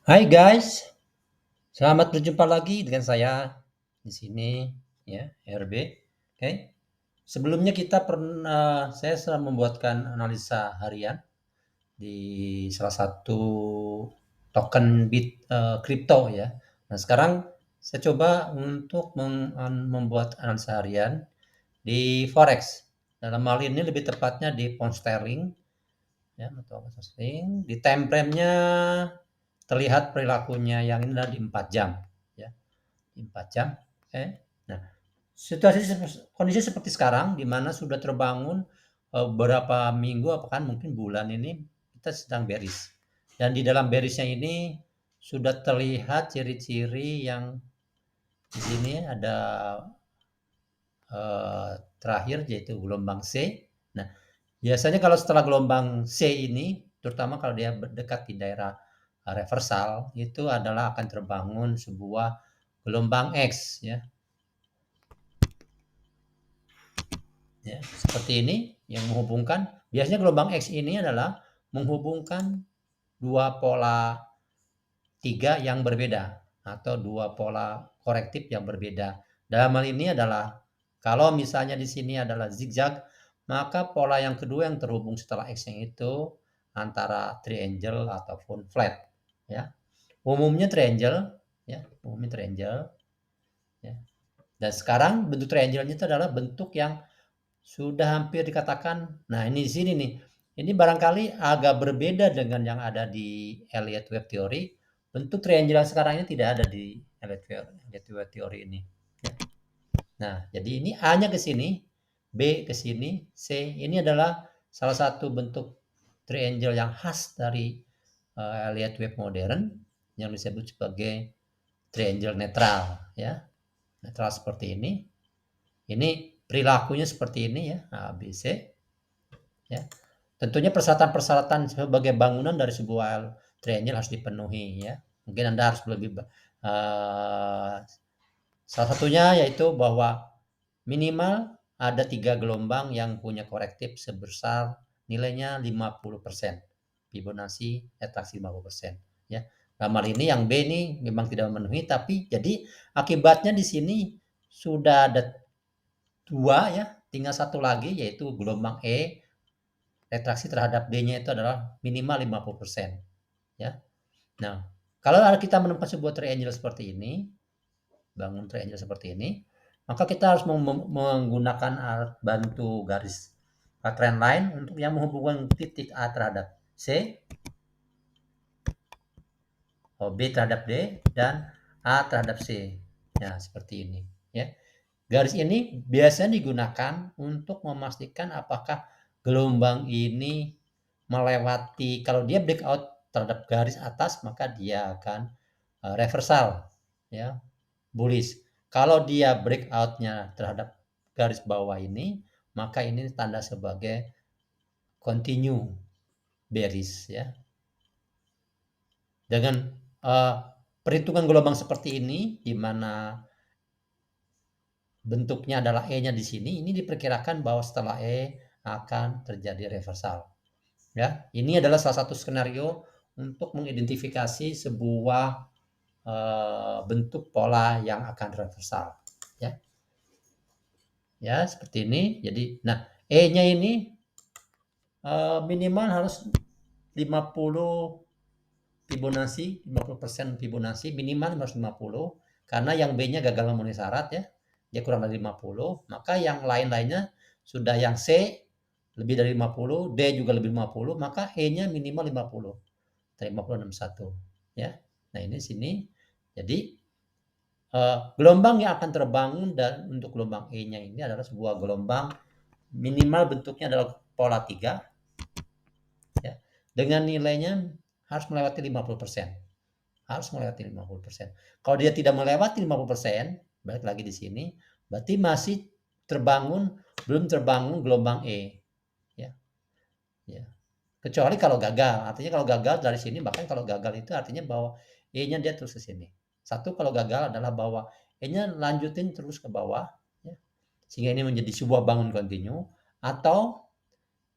Hai guys, selamat berjumpa lagi dengan saya di sini ya, RB. Oke. Sebelumnya saya sedang membuatkan analisa harian di salah satu token kripto ya. Nah, sekarang saya coba untuk membuat analisa harian di forex. Dalam hal ini lebih tepatnya di pound sterling ya, atau pound sterling. Di time frame-nya terlihat perilakunya yang ini adalah di 4 jam ya, di 4 jam. Oke. Nah, kondisi seperti sekarang di mana sudah terbangun beberapa minggu apakah mungkin bulan ini kita sedang bearish. Dan di dalam bearishnya ini sudah terlihat ciri-ciri yang di sini ada terakhir yaitu gelombang C. Nah, biasanya kalau setelah gelombang C ini, terutama kalau dia berdekat di daerah reversal, itu adalah akan terbangun sebuah gelombang X ya. Ya, seperti ini yang menghubungkan. Biasanya gelombang X ini adalah menghubungkan dua pola tiga yang berbeda atau dua pola korektif yang berbeda. Dalam hal ini adalah kalau misalnya di sini adalah zigzag, maka pola yang kedua yang terhubung setelah X yang itu antara triangle ataupun flat ya. Umumnya triangle ya, umumnya triangle ya. Dan sekarang bentuk triangle-nya itu adalah bentuk yang sudah hampir dikatakan, nah ini di sini nih, ini barangkali agak berbeda dengan yang ada di Elliott Wave Theory. Bentuk triangle sekarang ini tidak ada di Elliott Wave Theory ini. Ya. Nah, jadi ini A-nya ke sini, B ke sini, C ini adalah salah satu bentuk triangle yang khas dari Elliott Wave modern yang disebut sebagai triangle netral, ya, netral seperti ini. Ini perilakunya seperti ini ya, A, B, C. Ya. Tentunya persyaratan-persyaratan sebagai bangunan dari sebuah triangle harus dipenuhi ya. Mungkin Anda harus lebih salah satunya yaitu bahwa minimal ada 3 gelombang yang punya korektif sebesar nilainya 50%. Fibonacci retraksi 50% ya. Dalam hal ini yang B ini memang tidak memenuhi tapi jadi akibatnya di sini sudah ada 2 ya, tinggal satu lagi yaitu gelombang E, retraksi terhadap D-nya itu adalah minimal 50% ya. Nah, kalau kita menemukan sebuah triangle seperti ini, bangun triangle seperti ini, maka kita harus menggunakan alat bantu garis trend line untuk yang menghubungkan titik A terhadap C, B terhadap D, dan A terhadap C. Nah, seperti ini ya. Garis ini biasanya digunakan untuk memastikan apakah gelombang ini melewati, kalau dia breakout terhadap garis atas maka dia akan reversal ya, bullish. Kalau dia breakoutnya terhadap garis bawah ini maka ini tanda sebagai continue bearish ya. Dengan perhitungan gelombang seperti ini di mana bentuknya adalah E-nya di sini, ini diperkirakan bahwa setelah E akan terjadi reversal. Ya, ini adalah salah satu skenario untuk mengidentifikasi sebuah bentuk pola yang akan reversal. Ya, ya seperti ini. Jadi, nah E-nya ini minimal harus 50 Fibonacci, 50% Fibonacci, minimal 550 karena yang B-nya gagal memenuhi syarat ya. Dia kurang dari 50, maka yang lain-lainnya sudah yang C lebih dari 50, D juga lebih 50, maka E-nya minimal 50. Dari 50 61 ya. Nah, ini sini. Jadi gelombang yang akan terbangun dan untuk gelombang E-nya ini adalah sebuah gelombang minimal bentuknya adalah pola 3 ya. Dengan nilainya harus melewati 50%. Harus melewati 50%. Kalau dia tidak melewati 50%, balik lagi di sini, berarti masih belum terbangun gelombang E. Ya. Ya. Kecuali kalau gagal. Artinya kalau gagal dari sini, bahkan kalau gagal itu artinya bahwa E-nya dia terus ke sini. Satu kalau gagal adalah bahwa E-nya lanjutin terus ke bawah, ya. Sehingga ini menjadi sebuah bangun kontinu, atau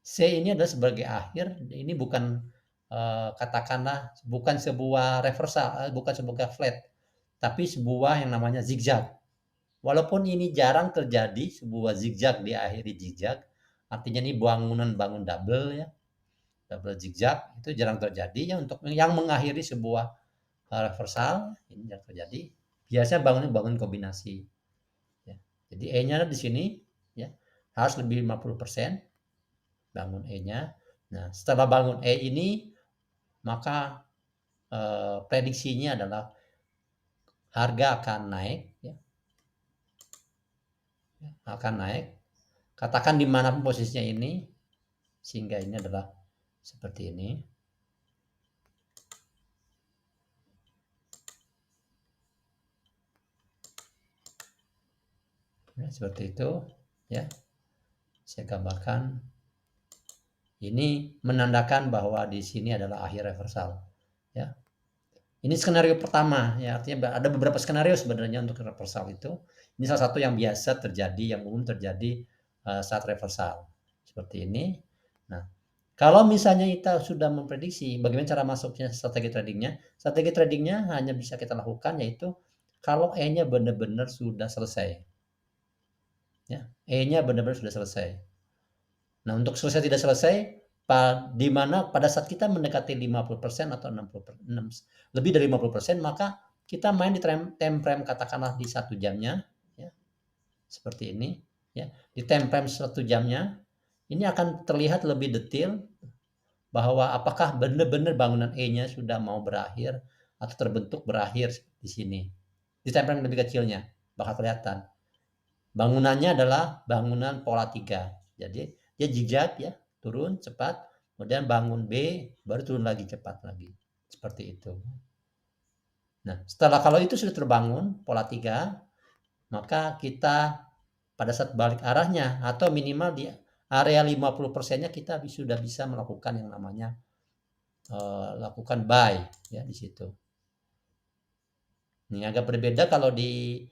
C ini adalah sebagai akhir, ini bukan katakanlah bukan sebuah reversal, bukan sebuah flat, tapi sebuah yang namanya zigzag. Walaupun ini jarang terjadi sebuah zigzag diakhiri zigzag, artinya ini bangun double ya, double zigzag itu jarang terjadi ya untuk yang mengakhiri sebuah reversal ini jarang terjadi. Biasanya bangun kombinasi. Ya. Jadi E-nya di sini ya harus lebih 50% bangun E-nya. Nah, setelah bangun E ini maka prediksinya adalah harga akan naik ya, akan naik. Katakan dimanapun posisinya ini, sehingga ini adalah seperti ini. Ya, seperti itu ya. Saya gambarkan. Ini menandakan bahwa di sini adalah akhir reversal ya. Ini skenario pertama ya, artinya ada beberapa skenario sebenarnya untuk reversal itu. Ini salah satu yang biasa terjadi, yang umum terjadi saat reversal. Seperti ini. Nah, kalau misalnya kita sudah memprediksi bagaimana cara masuknya strategi tradingnya, strategi tradingnya hanya bisa kita lakukan yaitu kalau E-nya benar-benar sudah selesai. Ya, E-nya benar-benar sudah selesai. Nah, untuk selesai tidak selesai, di mana pada saat kita mendekati 50% atau 60%, lebih dari 50%, maka kita main di time frame katakanlah di 1 jamnya, ya, seperti ini, ya. Di time frame 1 jamnya, ini akan terlihat lebih detail bahwa apakah benar-benar bangunan E-nya sudah mau berakhir atau terbentuk berakhir di sini. Di time frame lebih kecilnya bakal kelihatan. Bangunannya adalah bangunan pola 3. Jadi dia zigzag ya, turun cepat, kemudian bangun B, baru turun lagi cepat lagi. Seperti itu. Nah, kalau itu sudah terbangun pola 3, maka kita pada saat balik arahnya atau minimal di area 50%-nya kita sudah bisa melakukan yang namanya lakukan buy ya di situ. Ini agak berbeda kalau di